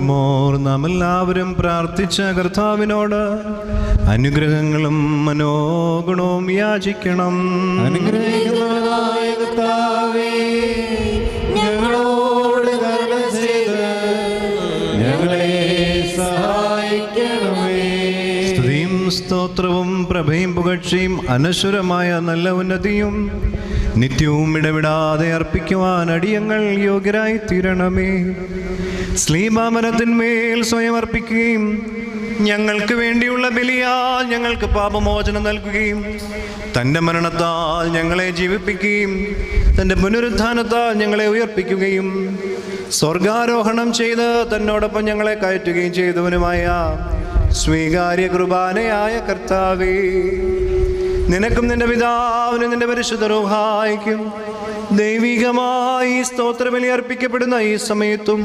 ഫർമോർ നാം എല്ലാവരും പ്രാർത്ഥിച്ച കർത്താവിനോട് അനുഗ്രഹങ്ങളും മനോഗുണവും യാചിക്കണം. അനുഗ്രഹിക്കുന്നവനായ കർത്താവേ, ഞങ്ങളോട് കരുണ ചെയ്ത് ഞങ്ങളെ സഹായിക്കണമേ. സ്തുതിയും സ്തോത്രവും പ്രഭയും പുകഴ്ചയും അനശ്വരമായ നല്ല ഉന്നതിയും നിത്യവും ഇടവിടാതെ അർപ്പിക്കുവാൻ അടിയങ്ങൾ യോഗ്യരായി തീരണമേ. ശ്ലീബാമരത്തിന്മേൽ സ്വയം അർപ്പിക്കുകയും ഞങ്ങൾക്ക് വേണ്ടിയുള്ള ബലിയാൽ ഞങ്ങൾക്ക് പാപമോചനം നൽകുകയും തൻ്റെ മരണത്താൽ ഞങ്ങളെ ജീവിപ്പിക്കുകയും തൻ്റെ പുനരുത്ഥാനത്താൽ ഞങ്ങളെ ഉയർപ്പിക്കുകയും സ്വർഗാരോഹണം ചെയ്ത് തന്നോടൊപ്പം ഞങ്ങളെ കയറ്റുകയും ചെയ്തവനുമായ സ്വീകാര്യ കുർബാനയായ കർത്താവേ, നിനക്കും നിന്റെ പിതാവിനും നിന്റെ പരിശുദ്ധ റൂഹായ്ക്കും ദൈവികമായി സ്തോത്രബലി അർപ്പിക്കപ്പെടുന്ന ഈ സമയത്തും